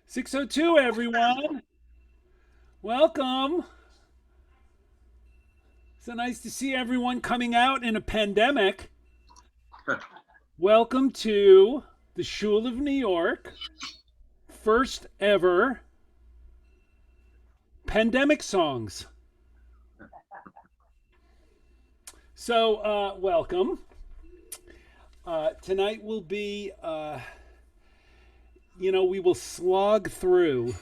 602, everyone. Welcome. So nice to see everyone coming out in a pandemic. Welcome to the Shul of New York, first ever pandemic songs. So, welcome. Tonight will be, we will slog through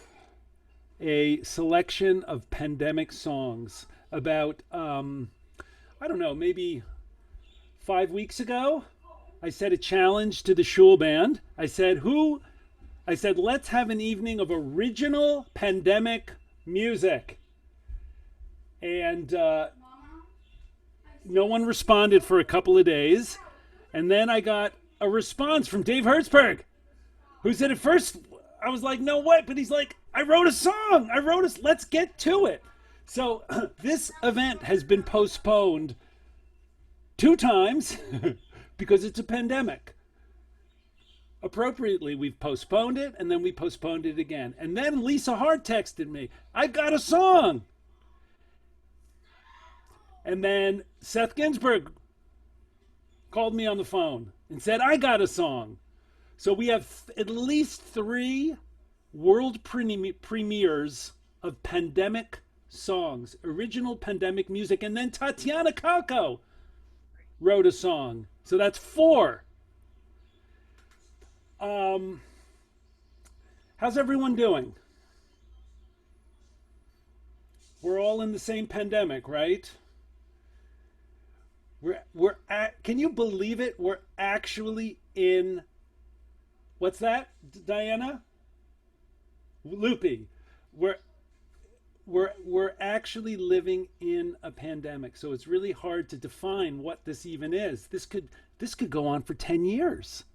a selection of pandemic songs about, I don't know, maybe 5 weeks ago. I set a challenge to the Shul Band. I said, let's have an evening of original pandemic music. And no one responded for a couple of days. And then I got a response from Dave Hertzberg, who said at first, I was like, no way. But he's like, I wrote a song. Let's get to it. So this event has been postponed 2 times because it's a pandemic. Appropriately, we've postponed it and then we postponed it again. And then Lisa Hart texted me, I got a song. And then Seth Ginsburg called me on the phone and said, I got a song. So we have at least 3 world premieres of pandemic songs, original pandemic music. And then Tatiana Kalko wrote a song. So that's 4. How's everyone doing? We're all in the same pandemic, right? Can you believe it? We're actually in, what's that, Diana? Loopy. We're we're actually living in a pandemic. So it's really hard to define what this even is. This could go on for 10 years.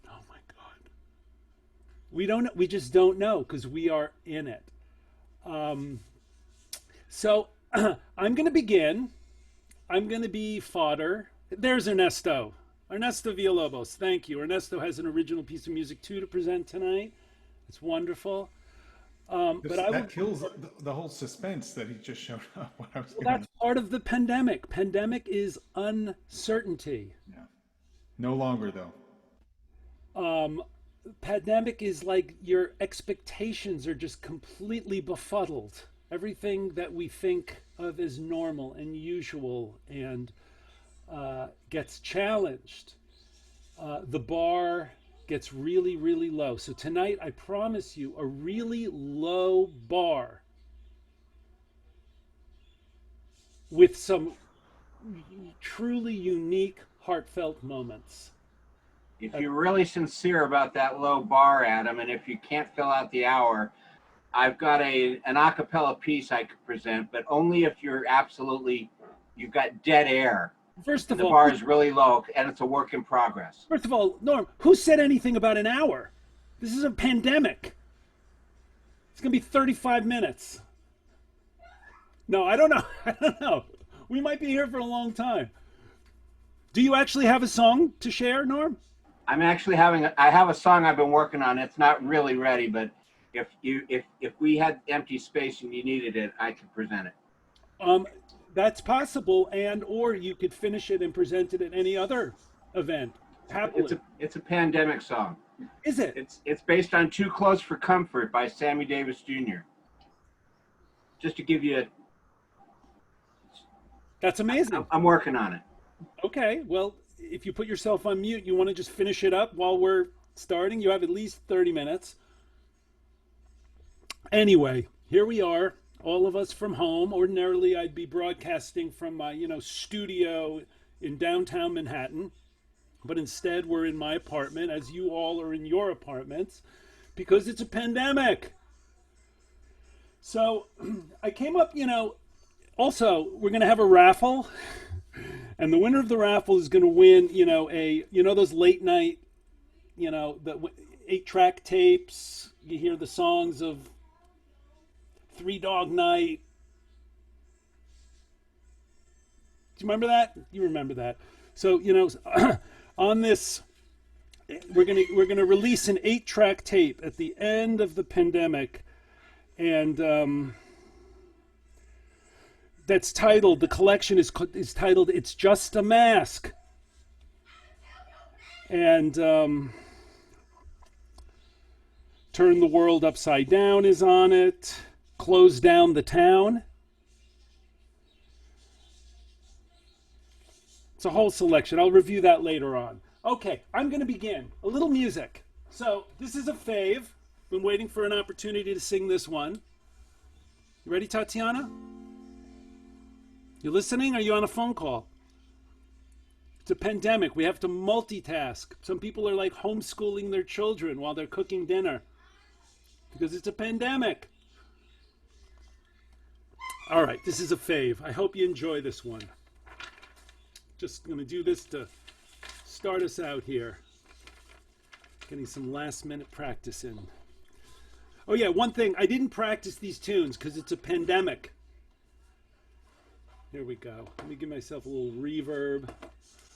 Oh my god. We just don't know because we are in it. So I'm going to begin. I'm going to be fodder. There's Ernesto. Ernesto Villalobos. Thank you. Ernesto has an original piece of music too to present tonight. It's wonderful. But I That would. kills the whole suspense that he just showed up when I was Well, gonna. that's part of the pandemic. Pandemic is uncertainty. Yeah. No longer though. Um, Pandemic is like your expectations are just completely befuddled. Everything that we think of as normal and usual and gets challenged. The bar gets really, really low. So tonight, I promise you a really low bar with some truly unique, heartfelt moments. If you're really sincere about that low bar, Adam, and if you can't fill out the hour, I've got an a cappella piece I could present, but only if you've got dead air First and of the all, bar is really low and it's a work in progress. Norm, who said anything about an hour? This is a pandemic. It's gonna be 35 minutes. No, I don't know. I don't know. We might be here for a long time. Do you actually have a song to share, Norm? I have a song I've been working on. It's not really ready, but if we had empty space and you needed it, I could present it. Um, that's possible, and or you could finish it and present it at any other event. Happily. It's a pandemic song. Is it? It's based on Too Close for Comfort by Sammy Davis Jr. Just to give you That's amazing. I'm working on it. Okay, well, if you put yourself on mute, you want to just finish it up while we're starting. You have at least 30 minutes. Anyway, here we are, all of us from home. Ordinarily, I'd be broadcasting from my, studio in downtown Manhattan, but instead we're in my apartment, as you all are in your apartments, because it's a pandemic. So I came up, also, we're going to have a raffle, and the winner of the raffle is going to win, those late night, the 8-track tapes. You hear the songs of Three Dog Night. Do you remember that? You remember that. So, on this we're gonna release an 8-track tape at the end of the pandemic, and that's titled. The collection is titled "It's Just a Mask," and "Turn the World Upside Down" is on it. "Close Down the Town." It's a whole selection. I'll review that later on. Okay, I'm going to begin. A little music. So this is a fave. Been waiting for an opportunity to sing this one. You ready, Tatiana? You listening? Or are you on a phone call? It's a pandemic. We have to multitask. Some people are like homeschooling their children while they're cooking dinner because it's a pandemic. All right, this is a fave. I hope you enjoy this one. Just going to do this to start us out here. Getting some last minute practice in. Oh yeah, one thing. I didn't practice these tunes because it's a pandemic. Here we go. Let me give myself a little reverb.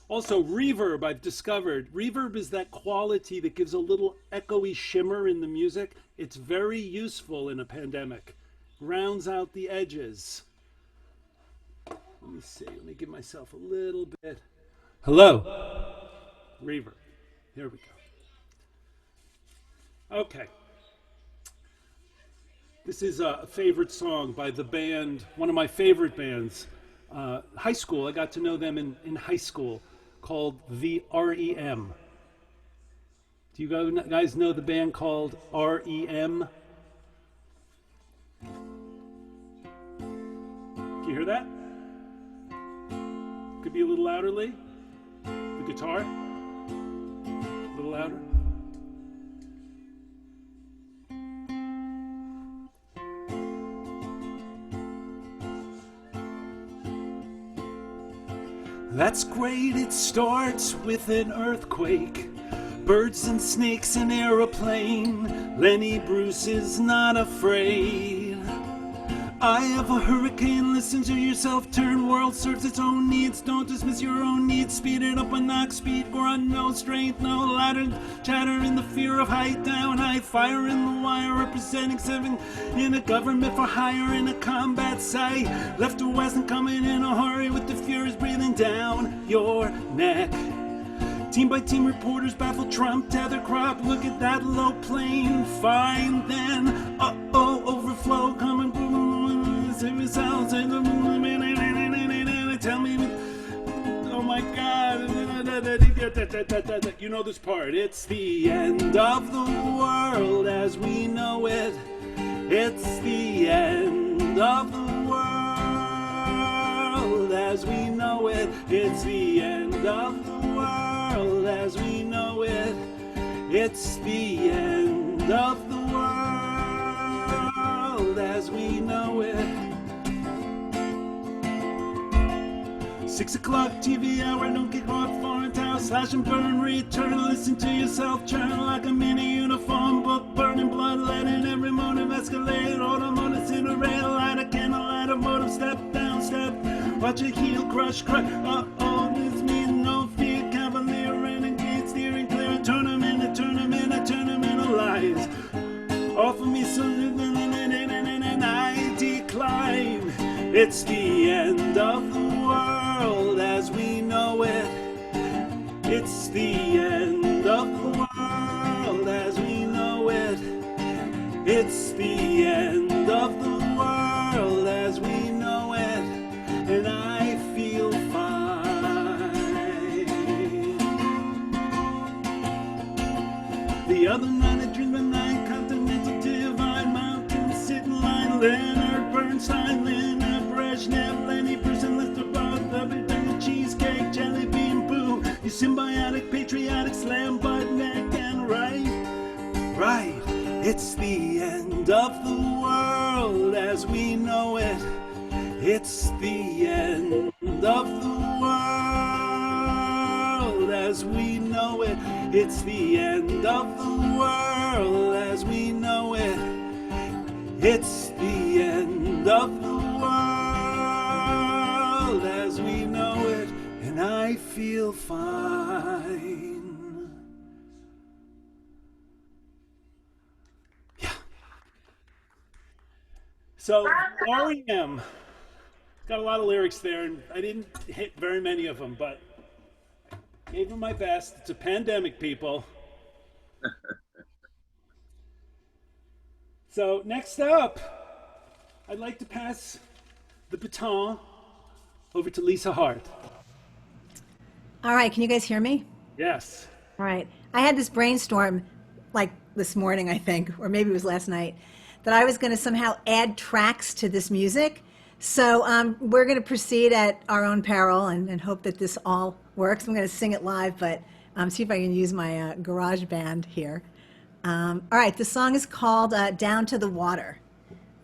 Also, reverb, I've discovered. Reverb is that quality that gives a little echoey shimmer in the music. It's very useful in a pandemic. Rounds out the edges. Let me see. Let me give myself a little bit. Hello. Reverb. Here we go. Okay. This is a favorite song by the band, one of my favorite bands. High school. I got to know them in high school, called the REM. Do you guys know the band called REM? Can you hear that? Could be a little louder, Lee. The guitar. A little louder. That's great, it starts with an earthquake. Birds and snakes, an aeroplane. Lenny Bruce is not afraid. I have a hurricane, listen to yourself turn. World serves its own needs, don't dismiss your own needs. Speed it up a knock, speed grunt, no strength, no ladder. Chatter in the fear of height, down high. Fire in the wire, representing 7 in a government for hire. In a combat site, left or west and coming in a hurry. With the furies breathing down your neck. Team by team reporters baffle Trump, tether crop. Look at that low plane, fine then. Uh-oh, overflow coming. Tell me, oh my God, you know this part. It's the end of the world as we know it. It's the end of the world as we know it. It's the end of the world as we know it. It's the end of the world as we know it. 6 o'clock TV hour, don't get caught foreign tower. Slash and burn, return, listen to yourself churn like a mini uniform book. Burning blood, letting every motive escalate. Automotive in a rail, light a candle, light a motive. Step down, step, watch it heel, crush, crush. Uh-oh, this means no fear. Cavalier, renegade, steering clear. Tournament, a tournament, a tournament of lies. Offer me something and I decline. It's the end of the world as we know it. It's the end of the world as we know it. It's the end of the world as we know it. And I feel fine. The other night I dreamed the night continental divine mountain sitting line. Leonard Bernstein, Leonard Brezhnev, Lenny Bruce and Lester Bob, everything, cheesecake, jelly bean, boo. You symbiotic, patriotic, slam, butt, neck, and right. Right, it's the end of the world as we know it. It's the end of the world as we know it. It's the end of the world as we know it. It's the end of the world as we know it. And I feel fine. So REM got a lot of lyrics there, and I didn't hit very many of them, but gave them my best. It's a pandemic, people. So next up, I'd like to pass the baton over to Lisa Hart. All right, can you guys hear me? Yes. All right. I had this brainstorm like this morning, I think, or maybe it was last night, that I was going to somehow add tracks to this music. So we're going to proceed at our own peril and hope that this all works. I'm going to sing it live, but see if I can use my garage band here. All right, the song is called Down to the Water.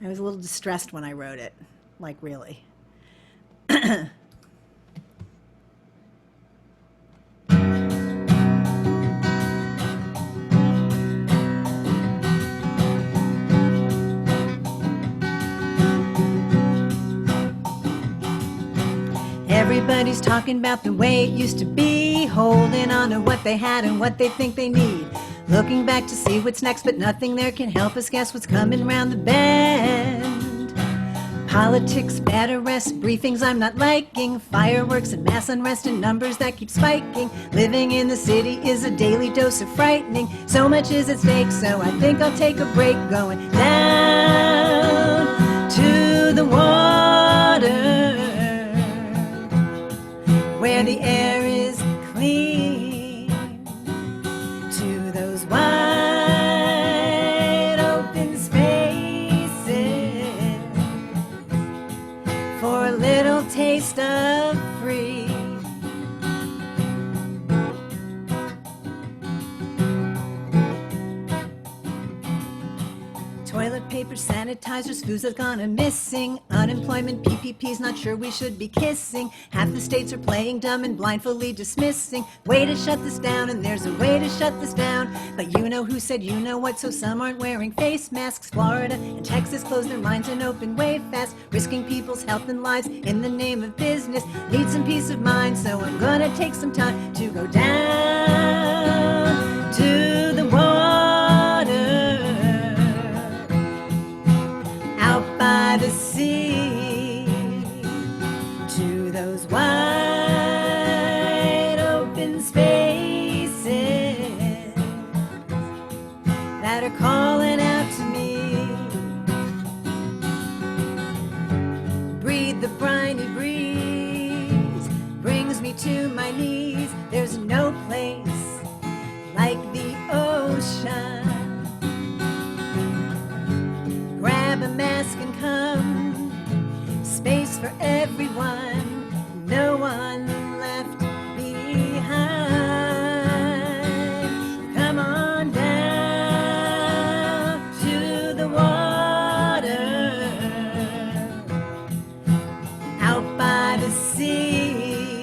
I was a little distressed when I wrote it, like really. Everybody's talking about the way it used to be, holding on to what they had and what they think they need. Looking back to see what's next, but nothing there can help us guess what's coming round the bend. Politics, bad arrests, briefings I'm not liking, fireworks and mass unrest and numbers that keep spiking. Living in the city is a daily dose of frightening. So much is at stake, so I think I'll take a break going down to the water, where the air is clean, to those wide open spaces, for a little taste of free. Toilet paper, sanitizers, foods that gone a missing. Unemployment, PPPs, not sure we should be kissing. Half the states are playing dumb and blindfoldly dismissing. Way to shut this down, and there's a way to shut this down. But you know who said you know what, so some aren't wearing face masks. Florida and Texas close their minds and open way fast, risking people's health and lives in the name of business. Need some peace of mind, so I'm gonna take some time to go down to the water, out by the sea, to those wide open spaces that are calling out to me. Breathe the briny breeze, brings me to my knees. There's no place like the ocean. Grab a mask and come, space for everyone, no one left behind. Come on down to the water, out by the sea,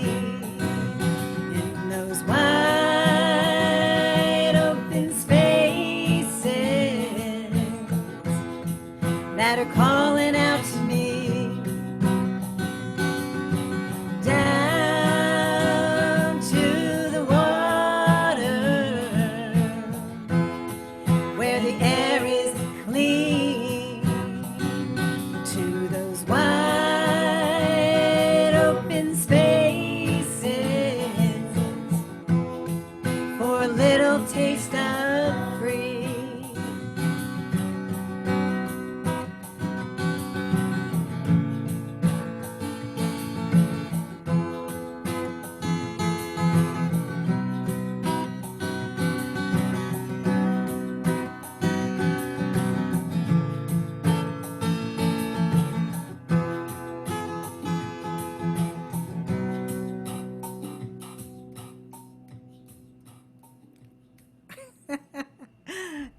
in those wide open spaces that are calling out to me. Down to the water, where the air is clean, to those wide open spaces, for a little taste of free.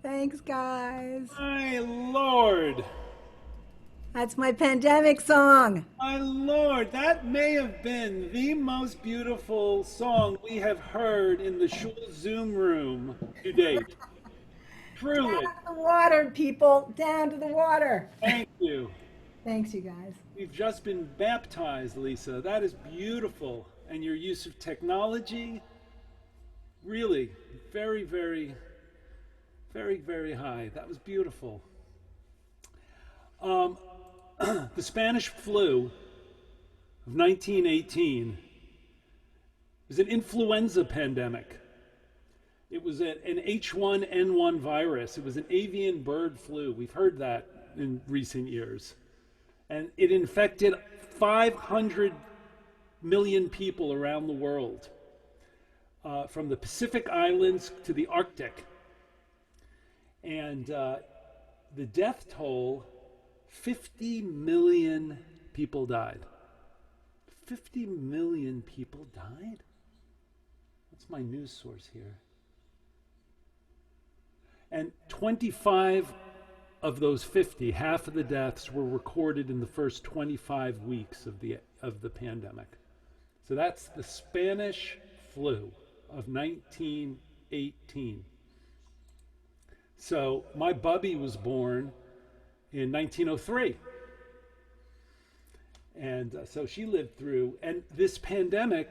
Thanks, guys. My Lord. That's my pandemic song. My Lord. That may have been the most beautiful song we have heard in the Shul Zoom room to date. Down Truly. to the water, people. Down to the water. Thank you. Thanks, you guys. We've just been baptized, Lisa. That is beautiful. And your use of technology, really, very, very, very, very high. That was beautiful. The Spanish flu of 1918 was an influenza pandemic. It was an H1N1 virus. It was an avian bird flu. We've heard that in recent years. And it infected 500 million people around the world, from the Pacific Islands to the Arctic. And the death toll, 50 million people died. 50 million people died? That's my news source here. And 25 of those 50, half of the deaths, were recorded in the first 25 weeks of the pandemic. So that's the Spanish flu of 1918. So my bubby was born in 1903. And so she lived through, and this pandemic,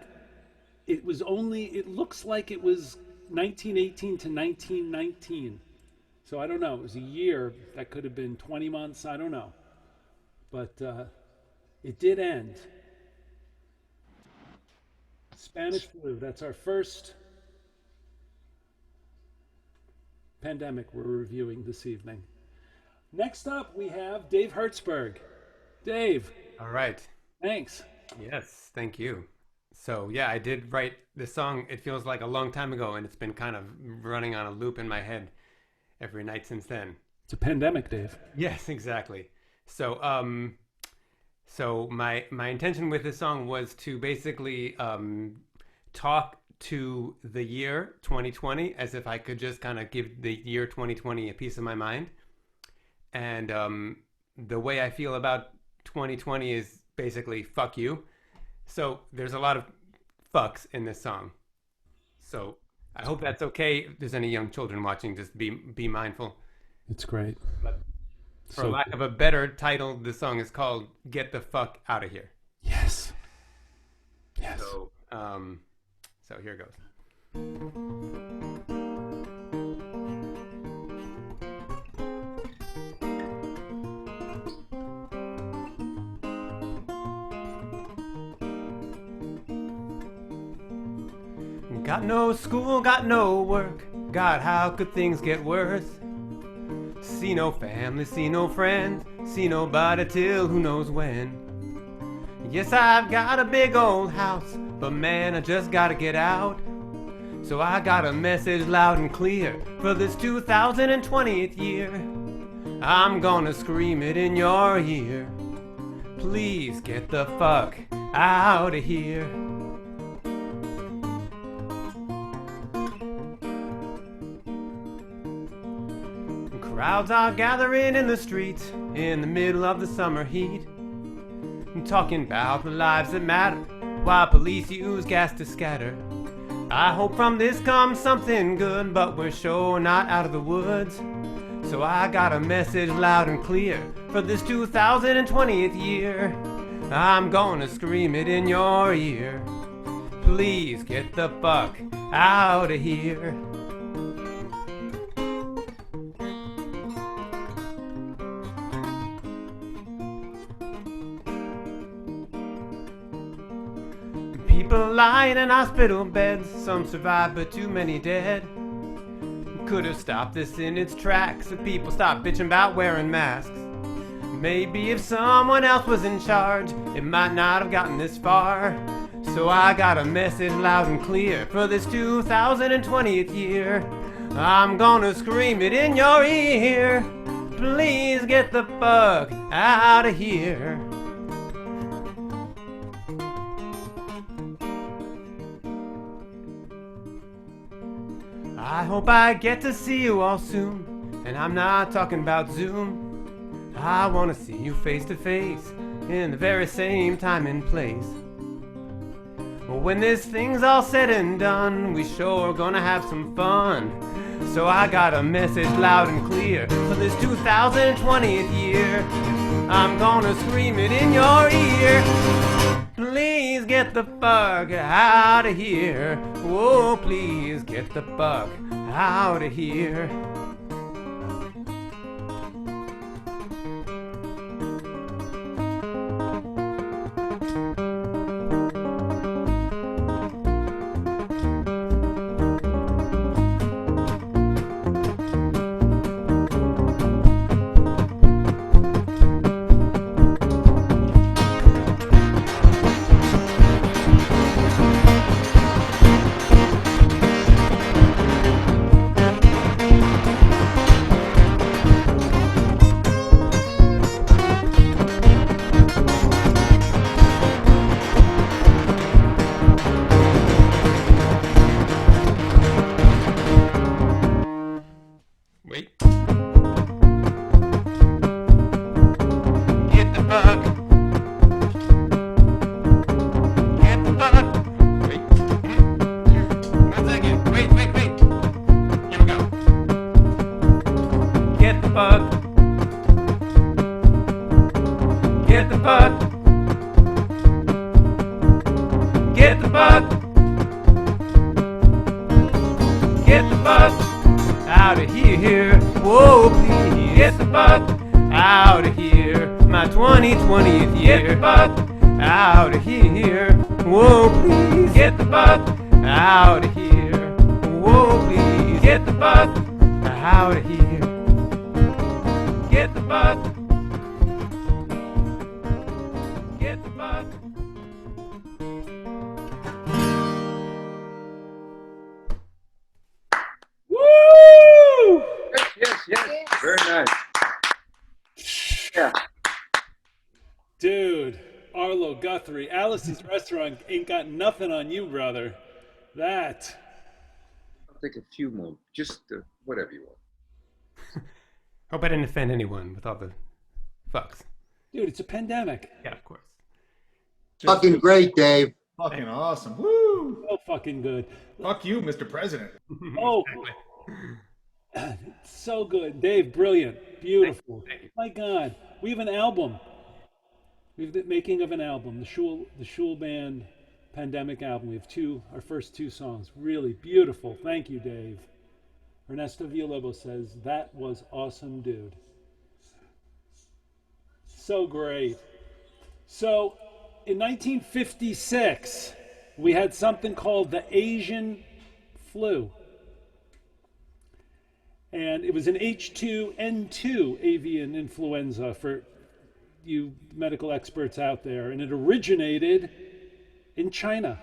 it looks like it was 1918 to 1919. So I don't know, it was a year, that could have been 20 months, I don't know. But it did end. Spanish flu, that's our first pandemic we're reviewing this evening. Next up, we have Dave Hertzberg. Dave. All right. Thanks. Yes, thank you. So yeah, I did write this song. It feels like a long time ago, and it's been kind of running on a loop in my head every night since then. It's a pandemic, Dave. Yes, exactly. So so my intention with this song was to basically talk to the year 2020 as if I could just kind of give the year 2020 a piece of my mind. And the way I feel about 2020 is basically fuck you. So there's a lot of fucks in this song. So I hope that's okay. If there's any young children watching, just be mindful. It's great. But for lack of a better title, the song is called Get the Fuck Out of Here. Yes. Yes. So here goes. Got no school, got no work. God, how could things get worse? See no family, see no friends, see nobody till who knows when. Yes, I've got a big old house, but man, I just gotta get out. So I got a message loud and clear for this 2020th year. I'm gonna scream it in your ear. Please get the fuck out of here. Crowds are gathering in the streets in the middle of the summer heat, talking about the lives that matter while police use gas to scatter. I hope from this comes something good, but we're sure not out of the woods. So I got a message loud and clear for this 2020th year. I'm gonna scream it in your ear. Please get the fuck out of here. People lying in hospital beds, some survived but too many dead. Could have stopped this in its tracks if people stopped bitching about wearing masks. Maybe if someone else was in charge, it might not have gotten this far. So I got a message loud and clear for this 2020th year. I'm gonna scream it in your ear. Please get the fuck out of here. I hope I get to see you all soon, and I'm not talking about Zoom. I want to see you face to face in the very same time and place. When this thing's all said and done, we sure gonna have some fun. So I got a message loud and clear for this 2020th year. I'm gonna scream it in your ear. Please get the fuck out of here. Whoa, please get the fuck out of here. . fuck. Get the fuck. Get the fuck out of here. Whoa, please. Get the fuck out of here. My 2020th year. Get the fuck out of here. Whoa, please. Get the fuck out of here. Whoa, please. Get the fuck out of here. Get the fuck. Get the fuck. Woo! Yes. Very nice. Yeah. Dude, Arlo Guthrie, Alice's Restaurant ain't got nothing on you, brother. That. I'll take a few more. Just whatever you want. Hope I didn't offend anyone with all the fucks. Dude, it's a pandemic. Yeah, of course. Fucking great, Dave. Fucking awesome. Woo! So fucking good. Fuck you, Mr. President. Oh, so good. Dave, brilliant. Beautiful. Thank you. My God. We have an album. We have the making of an album, the Shul Band pandemic album. We have our first two songs. Really beautiful. Thank you, Dave. Ernesto Villalobos says, that was awesome, dude. So great. So, in 1956, we had something called the Asian flu. And it was an H2N2 avian influenza for you medical experts out there. And it originated in China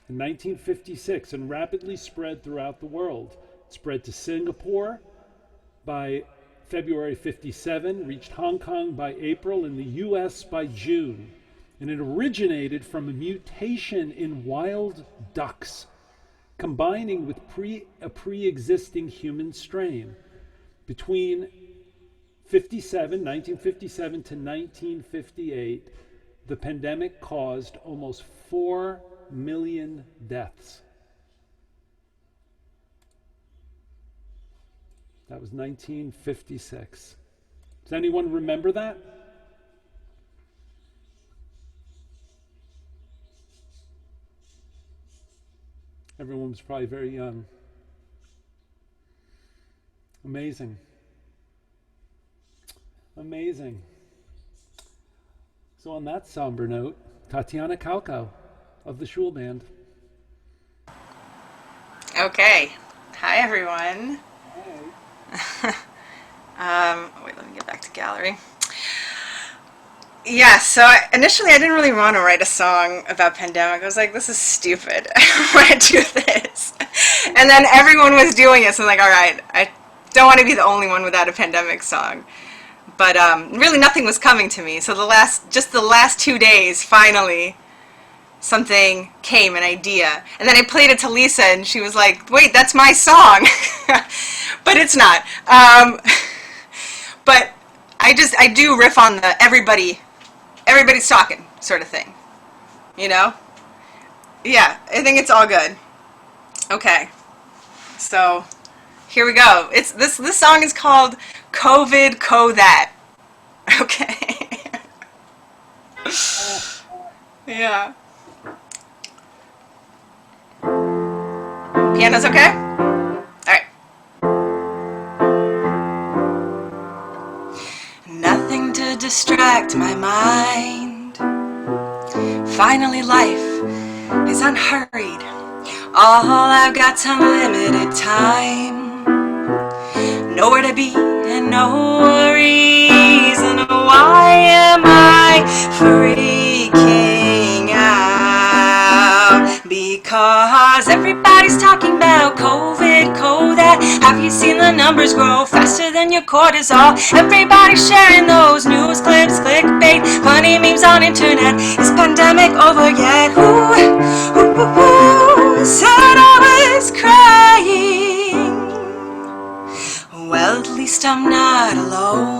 in 1956 and rapidly spread throughout the world. It spread to Singapore by February 57, reached Hong Kong by April, and the US by June. And it originated from a mutation in wild ducks, combining with a pre-existing human strain. Between 1957 to 1958, the pandemic caused almost 4 million deaths. That was 1956. Does anyone remember that? Everyone was probably very young. Amazing. Amazing. So on that somber note, Tatiana Kalko of the Shul Band. Okay. Hi, everyone. Wait, let me get back to gallery. Yeah, so initially I didn't really want to write a song about pandemic. I was like, this is stupid. I don't want to do this. And then everyone was doing it, so I'm like, all right, I don't want to be the only one without a pandemic song. But really nothing was coming to me. So the last 2 days, finally, something came, an idea. And then I played it to Lisa, and she was like, wait, that's my song. But it's not. But I do riff on the everybody's talking sort of thing. You know? Yeah, I think it's all good. Okay. So, here we go. This song is called COVID Co That. Okay. Yeah. Piano's okay? Alright. Nothing to distract my mind. Finally life is unhurried. All I've got's unlimited time. Nowhere to be and no reason. Why am I freaking out? Because everybody's talking about COVID, that. Have you seen the numbers grow faster than your cortisol? Everybody's sharing those news clips, clickbait, funny memes on internet. Is pandemic over yet? Who said I was crying? Well, at least I'm not alone.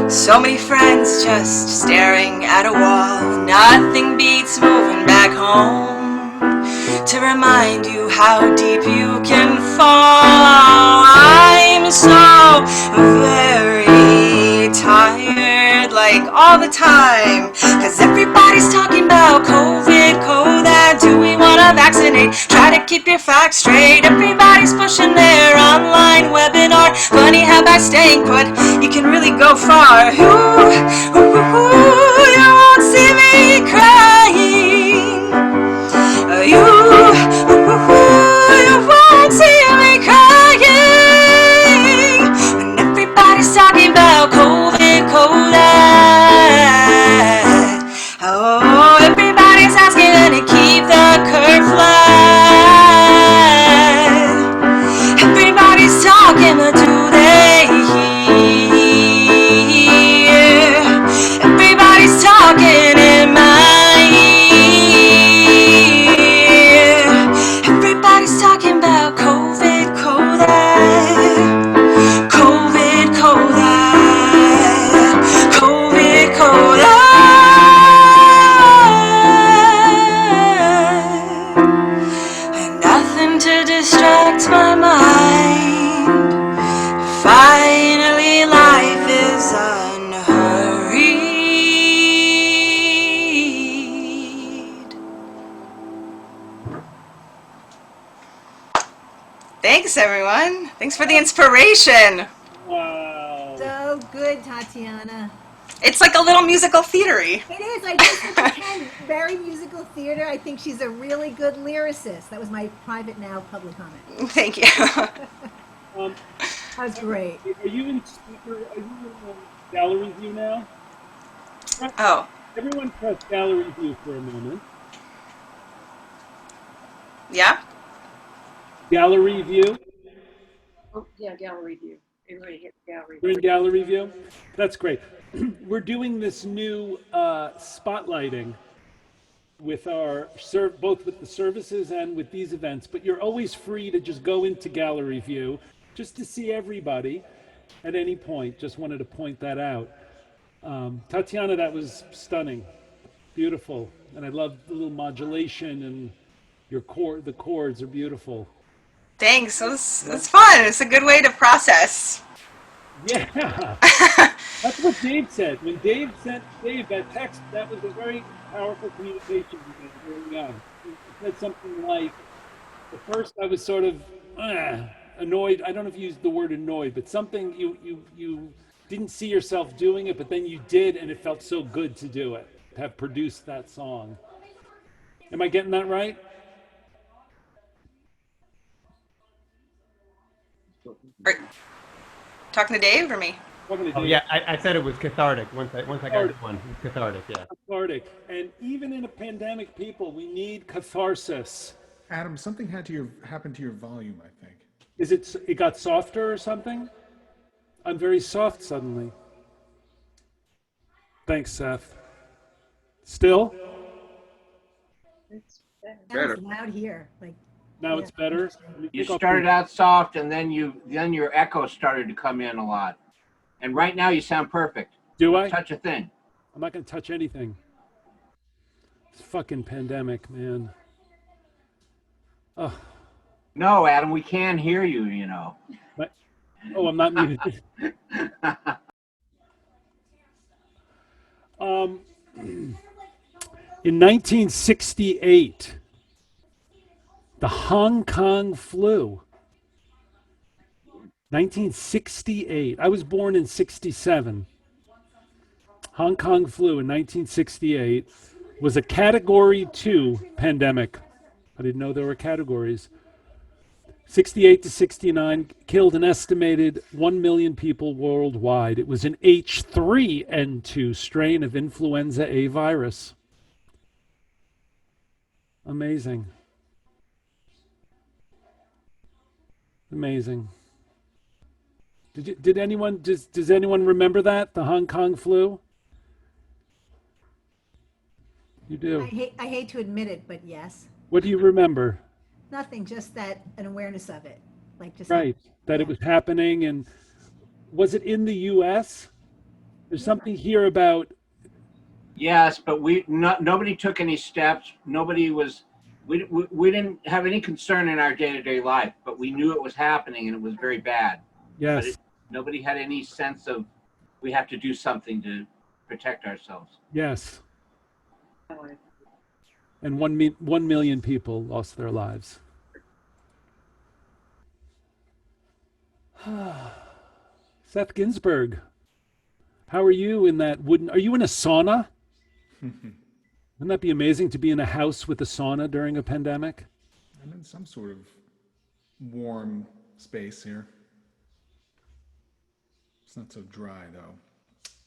So many friends just staring at a wall. Nothing beats moving back home to remind you how deep you can fall. I'm so very tired, like all the time. Cause everybody's talking about COVID, that. Do we wanna vaccinate? Try to keep your facts straight. Everybody's pushing their online webinar. Funny how by staying put, you can really go far. You won't see me crying. You won't see me crying. When everybody's talking about COVID, that. Oh, everybody's asking to keep the curve flat. Everybody's talking, but do they hear? Everybody's talking in my ear. Everybody's talking about COVID, that. COVID, that. COVID, that. And nothing to distract my mind. Finally, life is unhurried. Thanks, everyone. Thanks for the inspiration. Wow. So good, Tatiana. It's like a little musical theatery. It is. I do think you can. Very musical theater. I think she's a really good lyricist. That was my private now public comment. Thank you. Um, That was great. are you in speaker? Are you in gallery view now? Oh, Everyone press gallery view for a moment. yeah? Gallery view. Oh, yeah, gallery view. Everybody hit gallery We're view. in gallery view. That's great. We're doing this new spotlighting with our both with the services and with these events. But you're always free to just go into gallery view just to see everybody at any point. Just wanted to point that out. Tatiana, that was stunning, beautiful, and I love the little modulation and your the chords are beautiful. Thanks. It was fun. It's a good way to process. Yeah, that's what Dave said. When Dave sent Dave that text, that was a very powerful communication early on. He said something like, at first I was sort of annoyed. I don't know if you used the word annoyed, but something you didn't see yourself doing it, but then you did, and it felt so good to do it, to have produced that song. Am I getting that right? Are, talking to Dave or me? Talking to Oh Dave. yeah, I said it was cathartic once I got it one. It was cathartic, yeah. Cathartic. And even in a pandemic, people, we need catharsis. Adam, something happened to your volume, I think. Is it got softer or something? I'm very soft suddenly. Thanks, Seth. Still? It's better. That was loud here. Like, Now it's better? You started out soft, and then your echo started to come in a lot. And right now you sound perfect. Do I? Touch a thing. I'm not going to touch anything. It's fucking pandemic, man. Oh, No, Adam, we can hear you, you know. I'm not muted. In 1968, the Hong Kong flu. 1968. I was born in 67. Hong Kong flu in 1968 was a category 2 pandemic. I didn't know there were categories. 68 to 69 killed an estimated 1 million people worldwide. It was an H3N2 strain of influenza A virus. Amazing. Amazing. Does anyone remember that? The Hong Kong flu? You do. I hate to admit it, but yes. What do you remember? Nothing, just that an awareness of it. Like just Right. That it was happening. And was it in the US? There's something here about. Yes, but nobody took any steps. Nobody was. We didn't have any concern in our day-to-day life, but we knew it was happening and it was very bad. Yes. Nobody had any sense of we have to do something to protect ourselves. Yes. Oh, And 1 million people lost their lives. Seth Ginsburg, how are you in that wooden? Are you in a sauna? Wouldn't that be amazing to be in a house with a sauna during a pandemic? I'm in some sort of warm space here. It's not so dry though.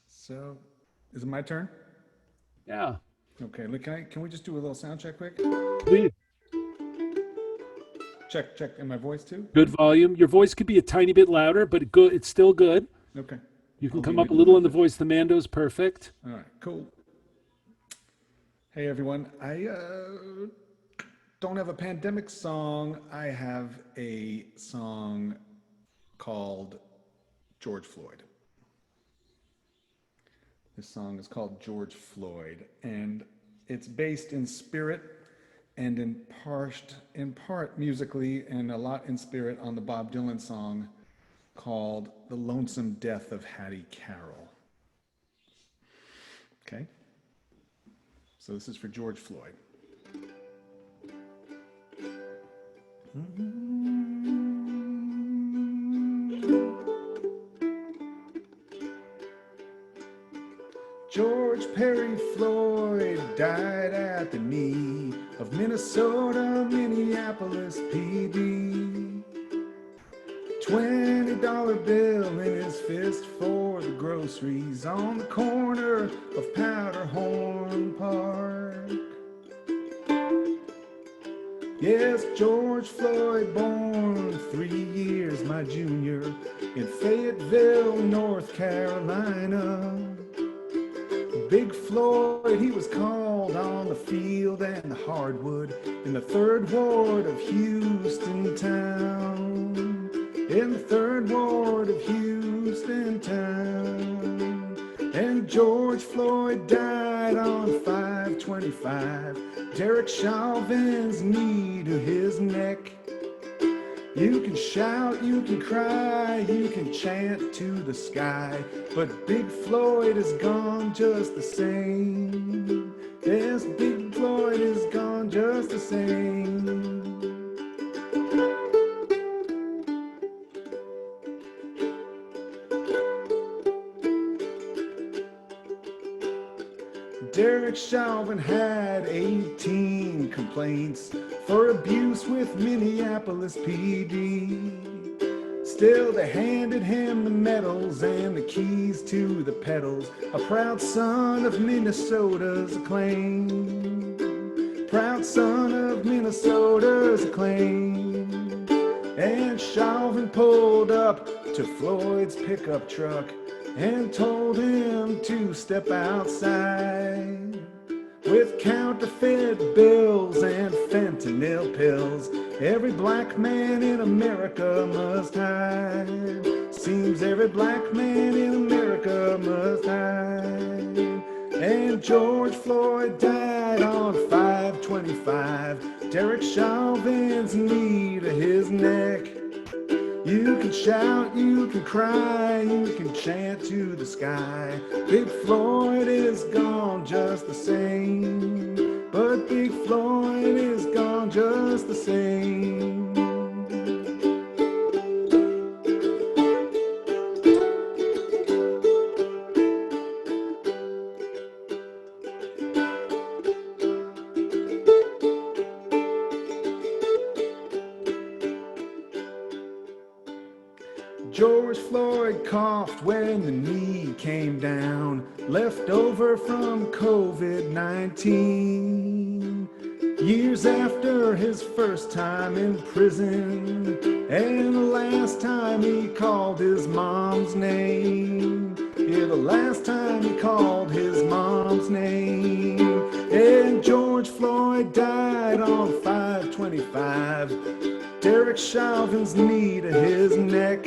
So, is it my turn? Yeah. Okay, look, can we just do a little sound check quick? Please. Check, and my voice too? Good volume. Your voice could be a tiny bit louder, but good. It's still good. Okay. You can I'll come be up a little in the good. voice. The Mando's perfect. All right, cool. Hey everyone, I don't have a pandemic song. I have a song called George Floyd. This song is called George Floyd, and it's based in spirit and in part musically and a lot in spirit on the Bob Dylan song called The Lonesome Death of Hattie Carroll. Okay? So this is for George Floyd. George Perry Floyd died at the knee of Minnesota, Minneapolis PD. $20 bill in his fist for the groceries on the corner of Powderhorn Park. Yes, George Floyd, born 3 years my junior in Fayetteville, North Carolina. Big Floyd, he was called on the field and the hardwood in the 3rd Ward of Houston Town. In the 3rd Ward of Houston Town. And George Floyd died on 5/25. Derek Chauvin's knee to his neck. You can shout, you can cry, you can chant to the sky, but Big Floyd is gone just the same. Yes, Big Floyd is gone just the same. Derek Chauvin had 18 complaints for abuse with Minneapolis PD. Still, they handed him the medals and the keys to the pedals, a proud son of Minnesota's acclaim. Proud son of Minnesota's acclaim. And Chauvin pulled up to Floyd's pickup truck and told him to step outside. With counterfeit bills and fentanyl pills, every black man in America must hide. Seems every black man in America must hide. And George Floyd died on 5/25. Derek Chauvin's knee to his neck. You can shout, you can cry, you can chant to the sky. Big Floyd is gone just the same. But Big Floyd is gone just the same. George Floyd coughed when the knee came down, left over from COVID-19. Years after his first time in prison, and the last time he called his mom's name. Yeah, the last time he called his mom's name. And George Floyd died on 5/25. Derek Chauvin's knee to his neck.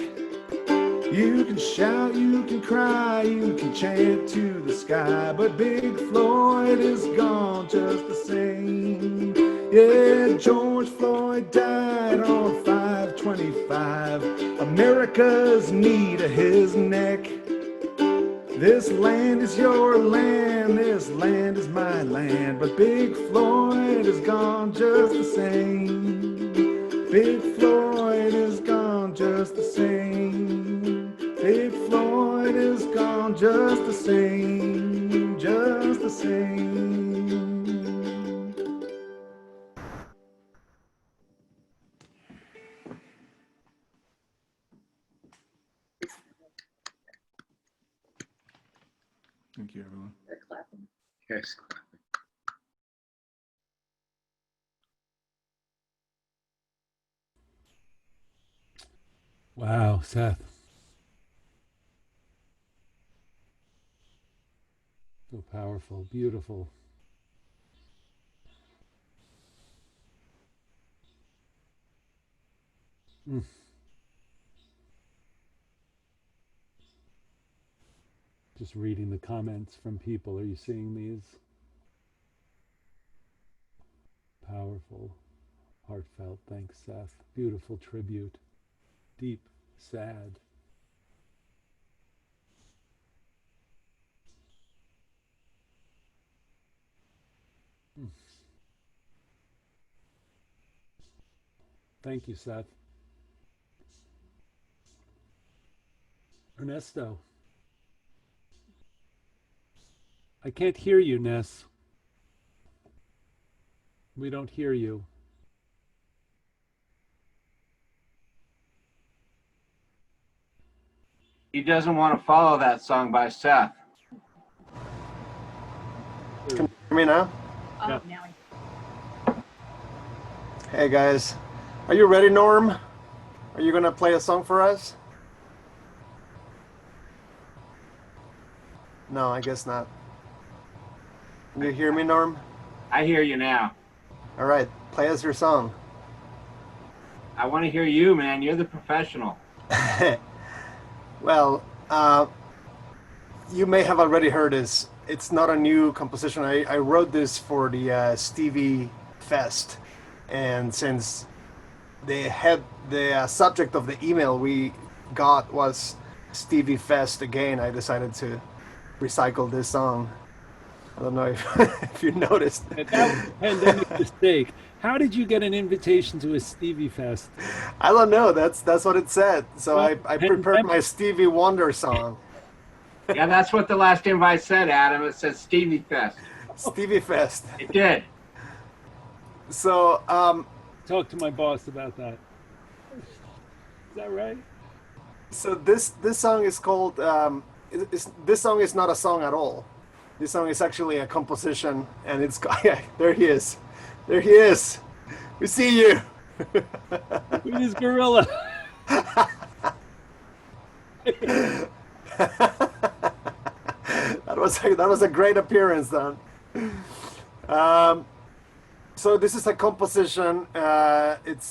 You can shout, you can cry, you can chant to the sky, but Big Floyd is gone just the same. Yeah, George Floyd died on 5/25. America's knee to his neck. This land is your land, this land is my land, but Big Floyd is gone just the same. Big Floyd is gone just the same. Big Floyd is gone just the same, just the same. Thank you, everyone. They're clapping. Yes. Wow, Seth. So powerful, beautiful. Mm. Just reading the comments from people. Are you seeing these? Powerful, heartfelt. Thanks, Seth. Beautiful tribute. Deep, sad. Mm. Thank you, Seth. Ernesto. I can't hear you, Ness. We don't hear you. He doesn't want to follow that song by Seth. Can you hear me now? Oh, Yeah. now Hey guys, are you ready, Norm? Are you gonna play a song for us? No, I guess not. Can you hear me, Norm? I hear you now. All right, play us your song. I want to hear you, man. You're the professional. Well, you may have already heard this. It's not a new composition. I wrote this for the Stevie Fest, and since the subject of the email we got was Stevie Fest again, I decided to recycle this song. I don't know if, if you noticed. That was a pandemic mistake. How did you get an invitation to a Stevie Fest? I don't know. That's what it said. So Well, I prepared my Stevie Wonder song. Yeah, that's what the last invite said, Adam. It said Stevie Fest. Stevie Fest. It did. So Talk to my boss about that. Is that right? so this song is called this song is not a song at all. This song is actually a composition, and it's yeah, there he is. There he is. We see you. With his gorilla. That was a great appearance, then. So this is a composition. It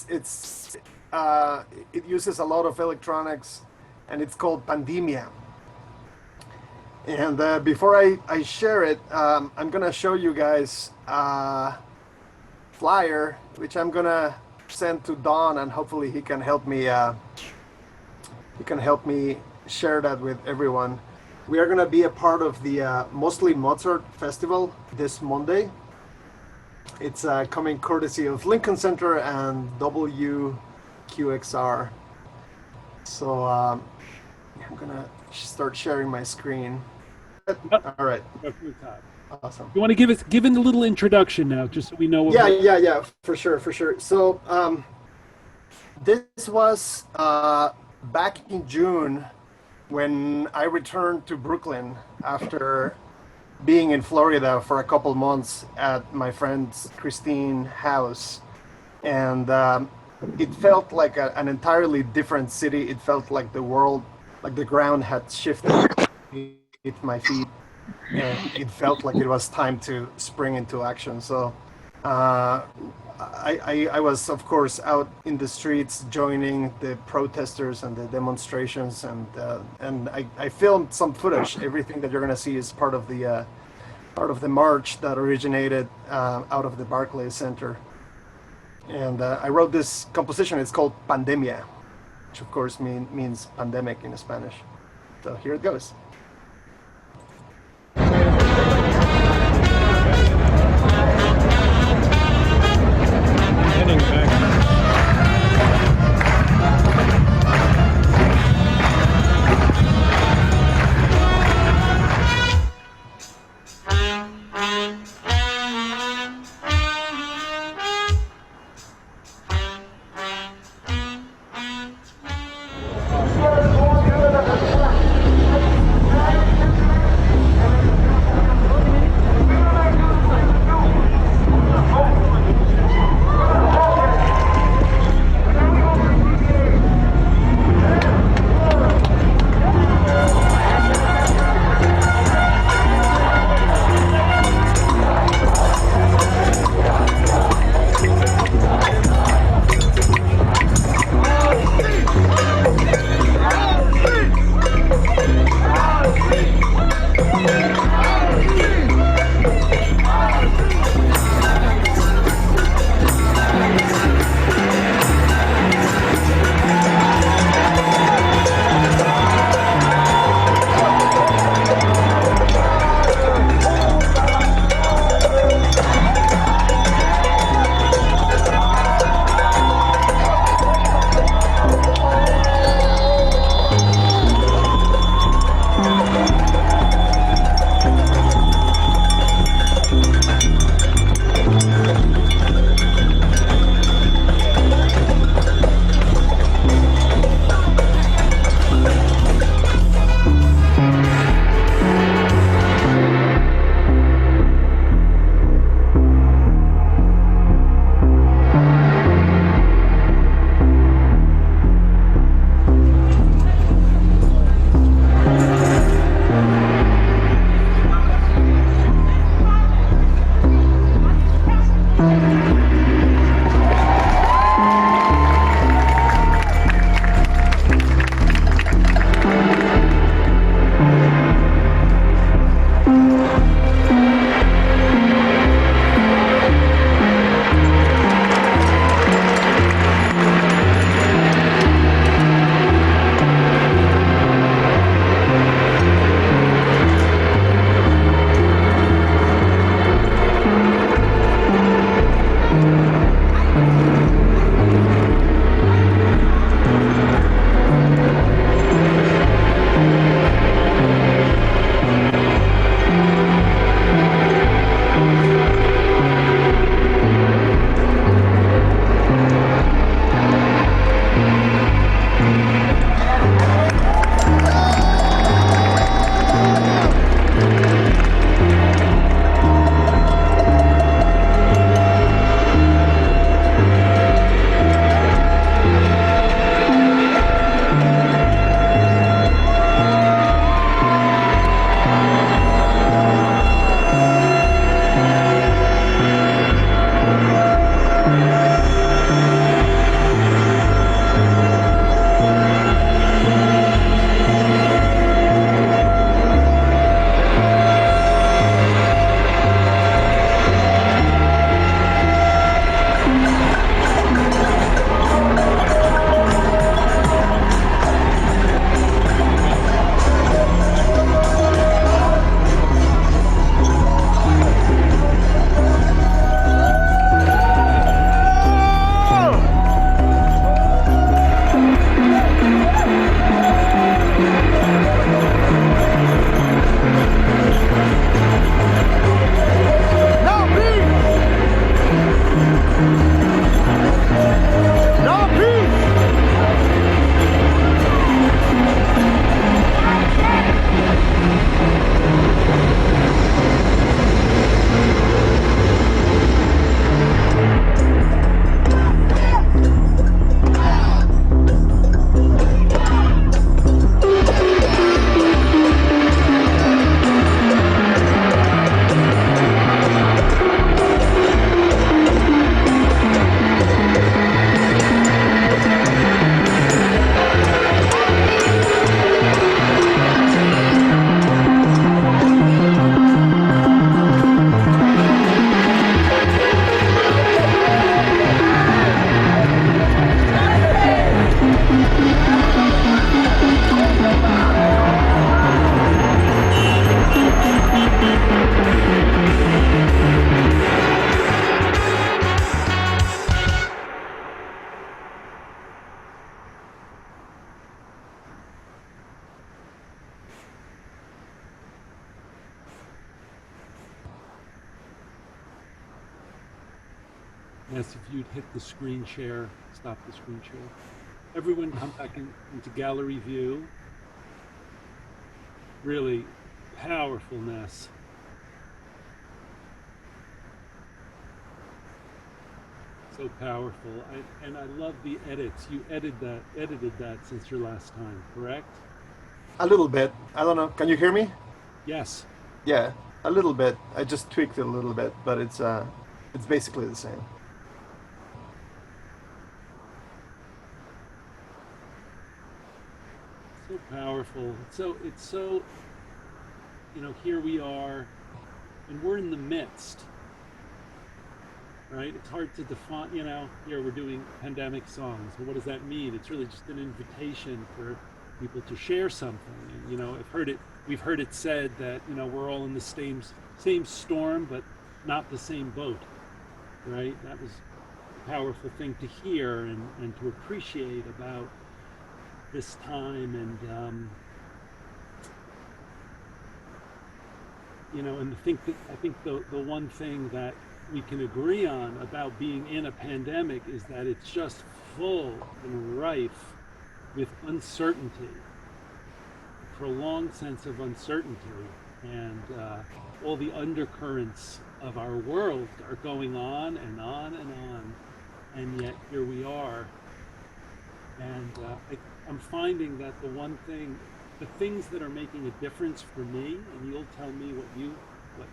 uses a lot of electronics, and it's called Pandemia. And before I share it, I'm gonna show you guys a flyer, which I'm gonna send to Don, and hopefully he can help me. He can help me share that with everyone. We are gonna be a part of the Mostly Mozart Festival this Monday. It's coming courtesy of Lincoln Center and WQXR. So I'm gonna start sharing my screen. All right. Go from the top. Awesome. You want to give it a little introduction now, just so we know what Yeah, for sure. So this was back in June when I returned to Brooklyn after being in Florida for a couple months at my friend Christine's house, and it felt like an entirely different city. It felt like the world, like the ground had shifted beneath my feet, and it felt like it was time to spring into action. So I was, of course, out in the streets joining the protesters and the demonstrations, and I filmed some footage. Everything that you're going to see is part of the march that originated out of the Barclays Center. And I wrote this composition. It's called Pandemia, which of course means pandemic in Spanish. So here it goes. Yes, if you'd hit the screen share, stop the screen share. Everyone come back into gallery view. Really powerfulness. So powerful. And I love the edits. You edited that since your last time, correct? A little bit. I don't know. Can you hear me? Yes. Yeah, a little bit. I just tweaked it a little bit, but it's basically the same. So powerful. It's so, here we are, and we're in the midst, right? It's hard to define, here we're doing pandemic songs. But what does that mean? It's really just an invitation for people to share something. And, we've heard it said that, we're all in the same storm, but not the same boat, right? That was a powerful thing to hear and to appreciate about this time. And, and I think the one thing that we can agree on about being in a pandemic is that it's just full and rife with uncertainty, a prolonged sense of uncertainty, and all the undercurrents of our world are going on and on and on, and yet here we are. And I'm finding that the things that are making a difference for me, and you'll tell me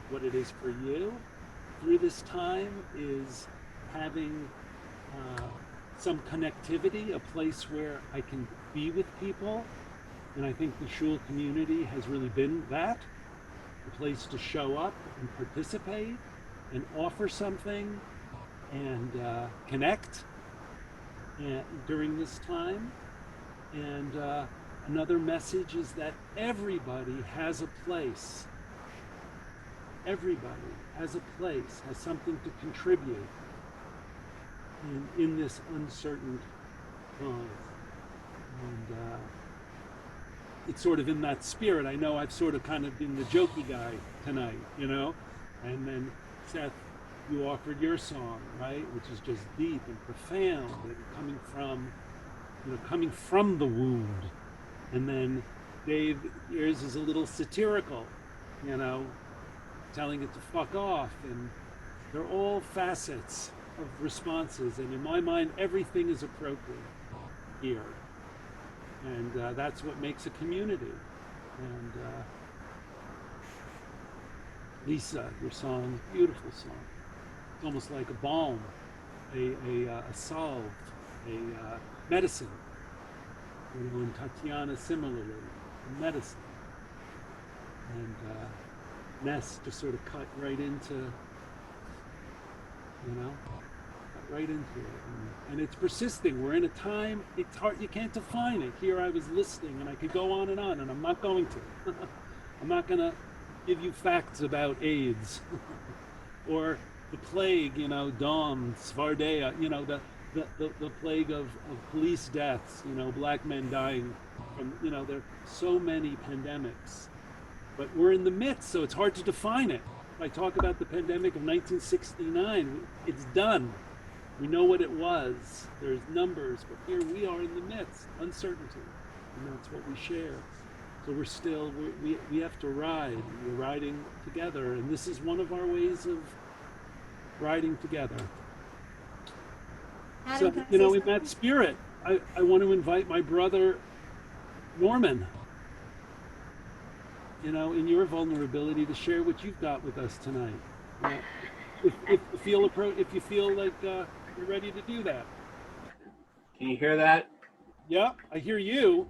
what it is for you through this time, is having some connectivity, a place where I can be with people. And I think the Shul community has really been that, a place to show up and participate and offer something and connect during this time. And another message is that everybody has a place. Everybody has a place, has something to contribute in this uncertain time. And it's sort of in that spirit. I know I've sort of kind of been the jokey guy tonight, and then Seth, you offered your song, right, which is just deep and profound and coming from the wound. And then Dave, yours is a little satirical, telling it to fuck off. And they're all facets of responses. And in my mind, everything is appropriate here. And that's what makes a community. And Lisa, your song, beautiful song. It's almost like a balm, a salve, a medicine. And Tatiana similarly, a medicine. And Ness just sort of cut right into, right into it. And it's persisting. We're in a time, it's hard, you can't define it. Here I was listening, and I could go on, and I'm not going to. I'm not going to give you facts about AIDS or the plague, Dom, Svardea, the plague of police deaths, black men dying from, there are so many pandemics. But we're in the midst, so it's hard to define it. If I talk about the pandemic of 1969, it's done. We know what it was. There's numbers, but here we are in the midst, uncertainty, and that's what we share. So we're still, we have to ride. We're riding together, and this is one of our ways of riding together. So, in that spirit, I want to invite my brother, Norman, in your vulnerability, to share what you've got with us tonight. If you feel like you're ready to do that. Can you hear that? Yeah, I hear you.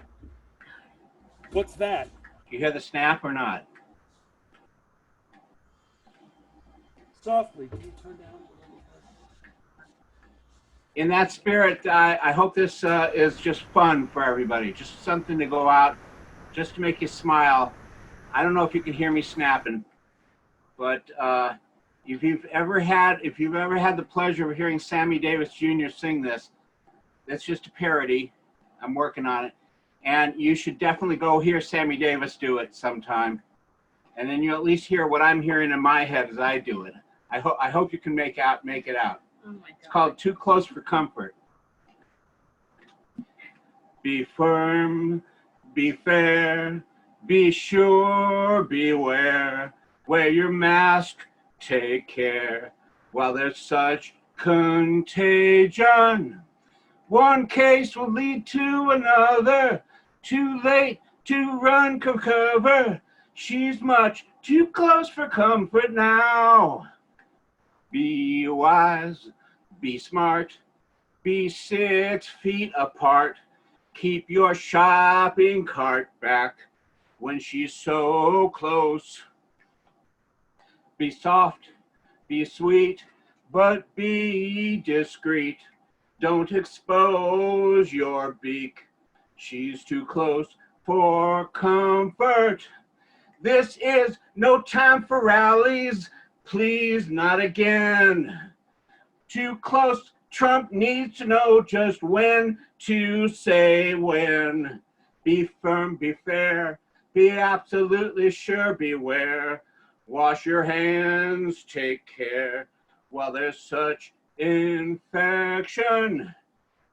What's that? You hear the snap or not? Softly. Can you turn down? In that spirit, I hope this is just fun for everybody. Just something to go out, just to make you smile. I don't know if you can hear me snapping, but if you've ever had the pleasure of hearing Sammy Davis Jr. sing this, that's just a parody. I'm working on it, and you should definitely go hear Sammy Davis do it sometime, and then you at least hear what I'm hearing in my head as I do it. I hope you can make it out. It's called Too Close for Comfort. Be firm, be fair, be sure, beware. Wear your mask, take care. While there's such contagion, one case will lead to another. Too late to run for cover. She's much too close for comfort now. Be wise, be smart, be 6 feet apart. Keep your shopping cart back when she's so close. Be soft, be sweet, but be discreet. Don't expose your beak. She's too close for comfort. This is no time for rallies. Please, not again. Too close. Trump needs to know just when to say when. Be firm, be fair, be absolutely sure, beware. Wash your hands, take care while there's such infection.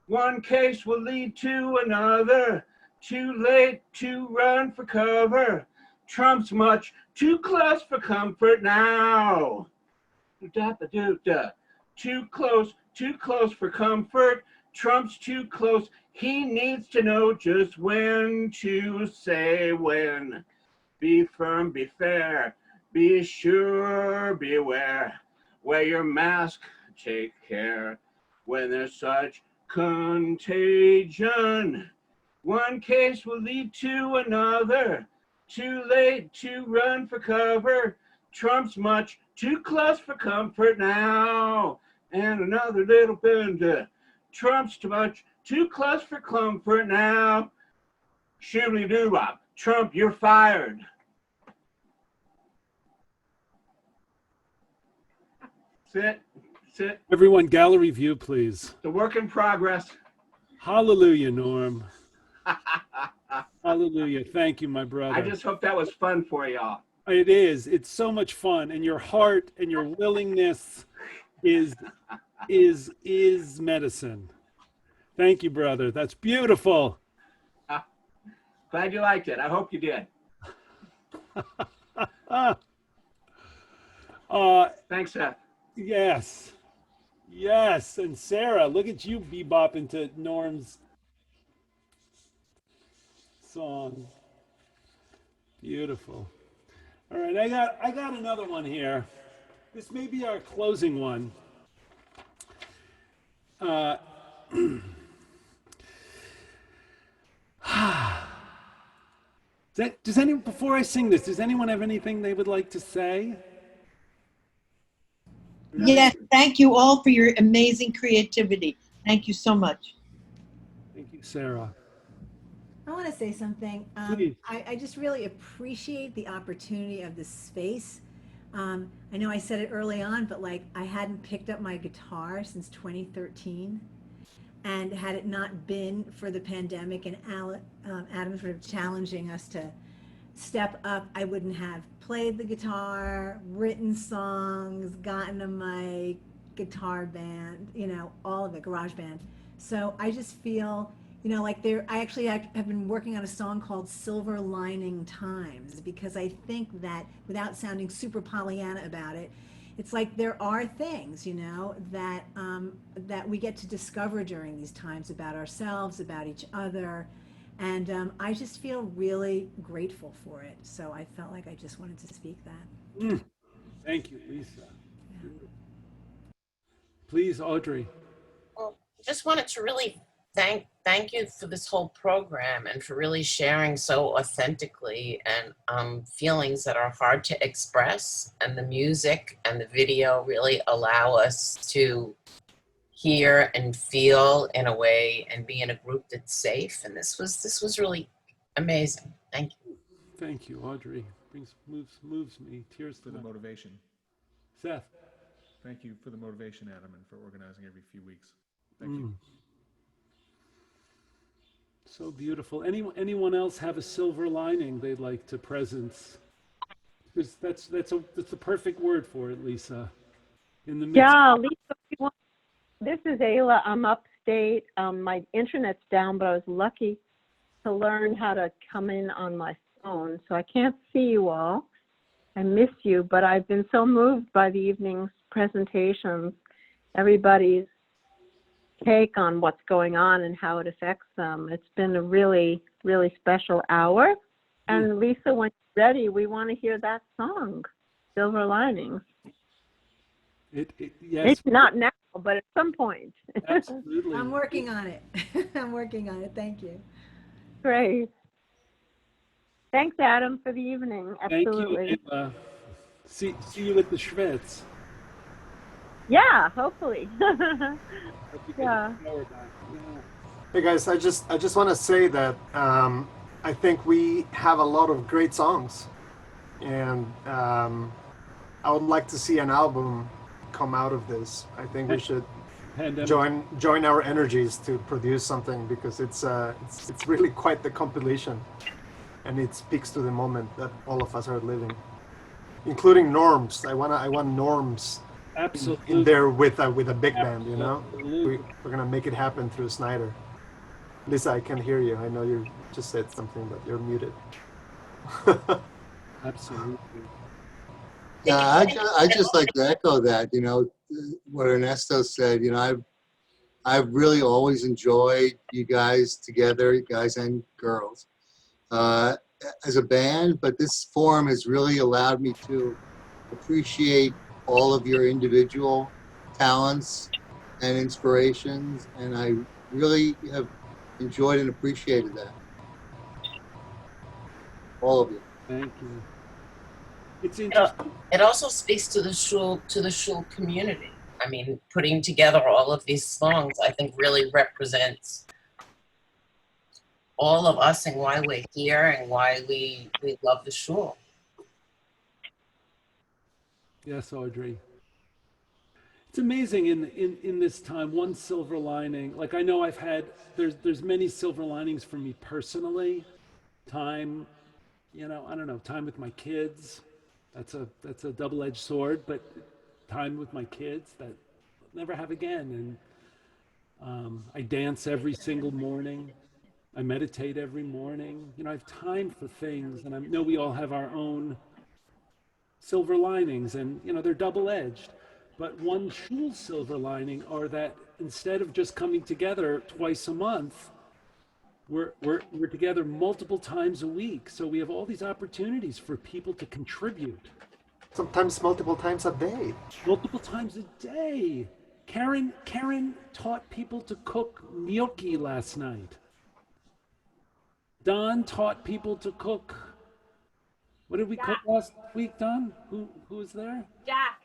One case will lead to another. Too late to run for cover. Trump's much too close for comfort now. Da-da-da-da. Too close for comfort. Trump's too close. He needs to know just when to say when. Be firm, be fair, be sure, beware. Wear your mask, take care when there's such contagion. One case will lead to another. Too late to run for cover. Trump's much too close for comfort now. And another little bit. Trump's too much too close for comfort now. Shibly doo wop. Trump, you're fired. Sit. Everyone, gallery view, please. The work in progress. Hallelujah, Norm. Hallelujah. Thank you, my brother. I just hope that was fun for y'all. It is. It's so much fun, and your heart and your willingness is medicine. Thank you, brother. That's beautiful. Glad you liked it. I hope you did. Thanks, Seth. Yes. And Sarah, look at you bebopping to Norm's song. Beautiful. All right, I got another one here. This may be our closing one. Before I sing this, does anyone have anything they would like to say? Yes, thank you all for your amazing creativity. Thank you so much. Thank you, Sarah. I want to say something. Please. I just really appreciate the opportunity of this space. I know I said it early on, but like I hadn't picked up my guitar since 2013. And had it not been for the pandemic and Adam sort of challenging us to step up, I wouldn't have played the guitar, written songs, gotten a mic, guitar band, all of it, garage band. So I just feel, like I actually have been working on a song called Silver Lining Times, because I think that without sounding super Pollyanna about it, it's like there are things, that that we get to discover during these times about ourselves, about each other. And I just feel really grateful for it. So I felt like I just wanted to speak that. Thank you, Lisa. Yeah. Please, Audrey. Well, just wanted to really thank you for this whole program and for really sharing so authentically and feelings that are hard to express. And the music and the video really allow us to hear and feel in a way and be in a group that's safe. And this was really amazing. Thank you. Thank you, Audrey. Moves me, tears for the motivation. Seth. Thank you for the motivation, Adam, and for organizing every few weeks. Thank you. So beautiful. Anyone else have a silver lining they'd like to presence? That's the perfect word for it, Lisa. In the midst. Yeah, Lisa, This is Ayla. I'm upstate. My internet's down, but I was lucky to learn how to come in on my phone. So I can't see you all. I miss you, but I've been so moved by the evening's presentations, everybody's take on what's going on and how it affects them. It's been a really, really special hour. And Lisa, when you're ready, we want to hear that song, Silver Linings. Yes. It's not now, but at some point. Absolutely. I'm working on it. I'm working on it. Thank you. Great. Thanks, Adam, for the evening. Absolutely. Thank you. See you at the Schwitz. Yeah, hopefully. Yeah. Hey guys, I just want to say that I think we have a lot of great songs, and I would like to see an album come out of this. I think we should join our energies to produce something, because it's really quite the compilation, and it speaks to the moment that all of us are living, including Norms. I want Norms absolutely in there with a big band. You know, we're gonna make it happen through Snyder. Lisa, I can hear you. I know you just said something, but you're muted. Absolutely. Yeah, I just like to echo that, you know, what Ernesto said. You know, I've really always enjoyed you guys together, guys and girls, as a band, but this forum has really allowed me to appreciate all of your individual talents and inspirations, and I really have enjoyed and appreciated that. All of you. Thank you. It's You know, interesting. it also speaks to the Shul community. I mean, putting together all of these songs, I think, really represents all of us and why we're here and why we love the Shul. Yes, Audrey. It's amazing in this time, one silver lining. Like, I know I've had, there's many silver linings for me personally. Time, you know, I don't know, time with my kids. That's a double-edged sword, but time with my kids that I'll never have again. And I dance every single morning. I meditate every morning. You know, I have time for things, and I know we all have our own silver linings, and you know, they're double-edged. But one Shul silver lining are that instead of just coming together twice a month, we're together multiple times a week. So we have all these opportunities for people to contribute. Sometimes multiple times a day. Multiple times a day. Karen taught people to cook gnocchi last night. Don taught people to cook. What did we cook last week, Don? Who was there? Jack.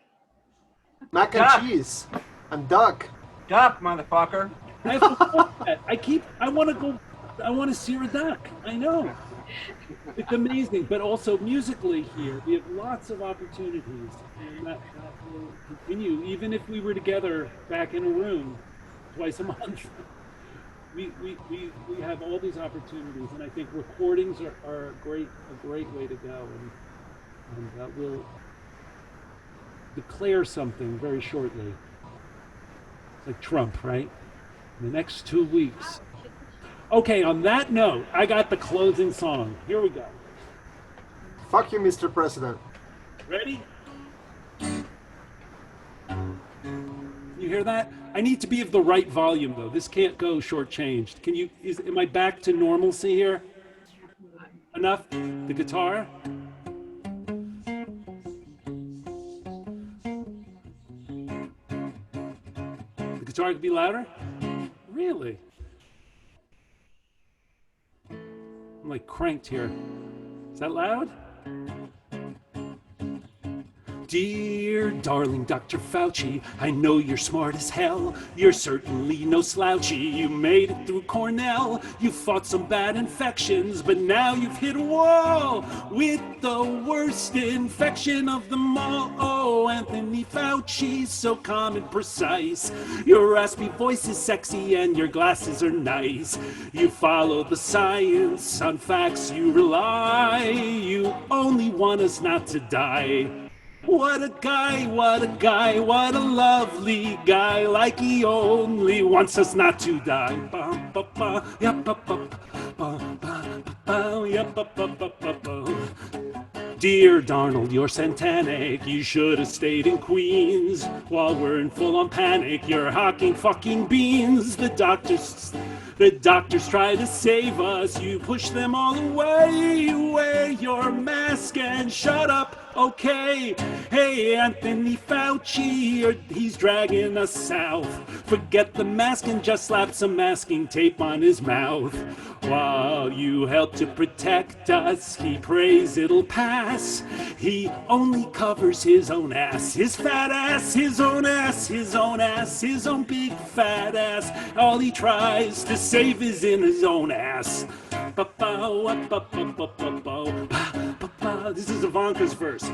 Mac and cheese and duck. Duck, motherfucker. I have to cook that. I want to sear a duck. I know. It's amazing, but also musically here, we have lots of opportunities, and that will continue. Even if we were together back in a room twice a month, we have all these opportunities, and I think recordings are a great way to go, and we'll declare something very shortly. It's like Trump, right? In the next 2 weeks. Okay, on that note, I got the closing song. Here we go. Fuck you, Mr. President. Ready? You hear that? I need to be of the right volume, though. This can't go shortchanged. Am I back to normalcy here? Enough? The guitar? The guitar could be louder? Really? I'm like cranked here. Is that loud? Dear darling Dr. Fauci, I know you're smart as hell. You're certainly no slouchy. You made it through Cornell. You fought some bad infections, but now you've hit a wall with the worst infection of them all. Oh, Anthony Fauci's so calm and precise. Your raspy voice is sexy and your glasses are nice. You follow the science, on facts you rely. You only want us not to die. What a guy, what a guy, what a lovely guy, like he only wants us not to die. Ba, ba, ba, ya, ba, ba, ba, ba, ba, ya, ba, ba, ba, ba, ba. Dear Darnold, you're satanic. You should have stayed in Queens. While we're in full-on panic, you're hawking fucking beans. The doctors try to save us. You push them all away. Wear your mask and shut up. Okay, hey, Anthony Fauci, he's dragging us south. Forget the mask and just slap some masking tape on his mouth. While you help to protect us, he prays it'll pass. He only covers his own ass, his fat ass, his own ass, his own ass, his own big fat ass. All he tries to save is in his own ass. This is Ivanka's verse.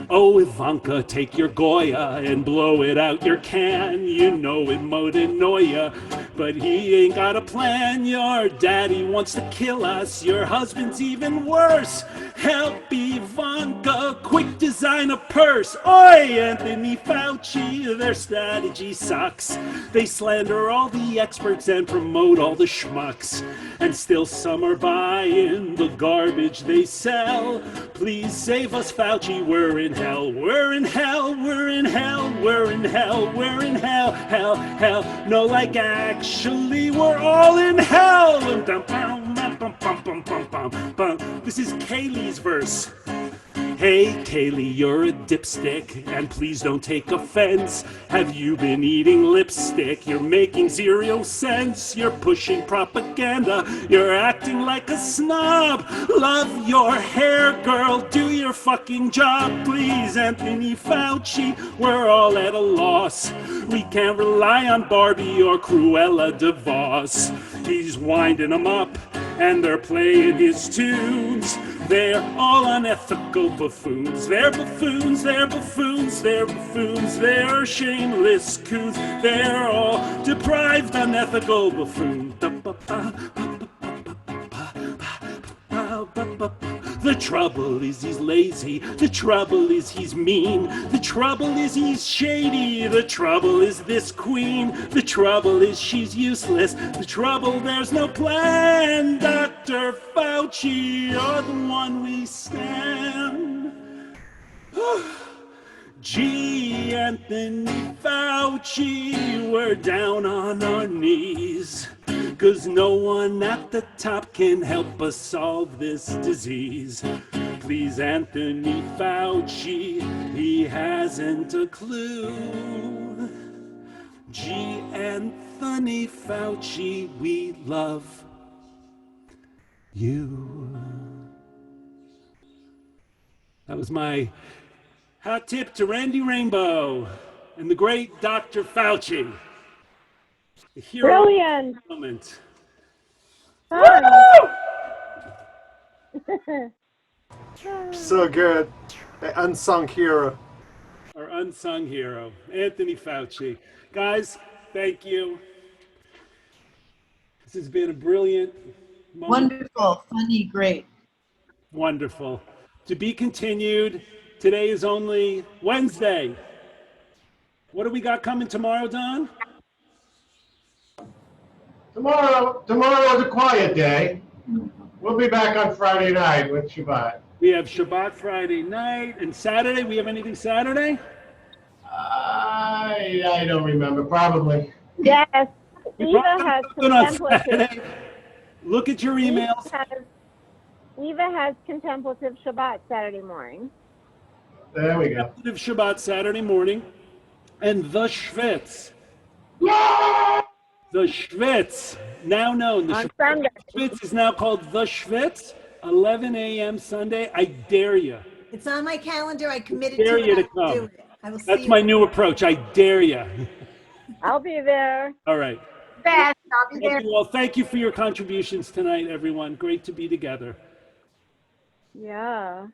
Oh, Ivanka, take your Goya and blow it out your can. You know it mote annoy ya, but he ain't got a plan. Your daddy wants to kill us. Your husband's even worse. Help Ivanka, quick design a purse. Oi, Anthony Fauci, their strategy sucks. They slander all the experts and promote all the schmucks. And still some are buying the garbage they sell. Please save us, Fauci, we're in hell. We're in hell, we're in hell, we're in hell, we're in hell, hell, hell. No, like actually, we're all in hell. This is Kaylee's verse. Hey, Kaylee, you're a dipstick, and please don't take offense. Have you been eating lipstick? You're making zero sense. You're pushing propaganda. You're acting like a snob. Love your hair, girl. Do your fucking job, please, Anthony Fauci. We're all at a loss. We can't rely on Barbie or Cruella DeVos. He's winding them up, and they're playing his tunes. They're all unethical buffoons. They're buffoons, they're buffoons, they're buffoons. They're shameless coons. They're all deprived, unethical buffoons. The trouble is he's lazy. The trouble is he's mean. The trouble is he's shady. The trouble is this queen. The trouble is she's useless. The trouble there's no plan. Dr. Fauci, you're the one we stand. Gee, Anthony Fauci, we're down on our knees. 'Cause no one at the top can help us solve this disease. Please, Anthony Fauci, he hasn't a clue. Gee, Anthony Fauci, we love you. That was my hot tip to Randy Rainbow and the great Dr. Fauci. The hero Brilliant. moment. So good. The unsung hero. Our unsung hero, Anthony Fauci. Guys, thank you. This has been a brilliant moment. Wonderful, funny, great. Wonderful. To be continued. Today is only Wednesday. What do we got coming tomorrow, Don? Tomorrow's a quiet day. We'll be back on Friday night with Shabbat. We have Shabbat Friday night, and Saturday. We have anything Saturday? I don't remember. Probably. Yes. We Eva probably has have something on contemplative. Saturday. Look at your emails. Eva has contemplative Shabbat Saturday morning. There we go. Contemplative Shabbat Saturday morning, and the Schwitz. The Schwitz, now known. The On Sunday. Schwitz is now called the Schwitz. 11 a.m. Sunday. I dare you. It's on my calendar. I committed Dare to you it. to I'll come. do it. I will see That's you. my new approach. I dare you. I'll be there. All right. Best. I'll be there. Well, thank you for your contributions tonight, everyone. Great to be together. Yeah.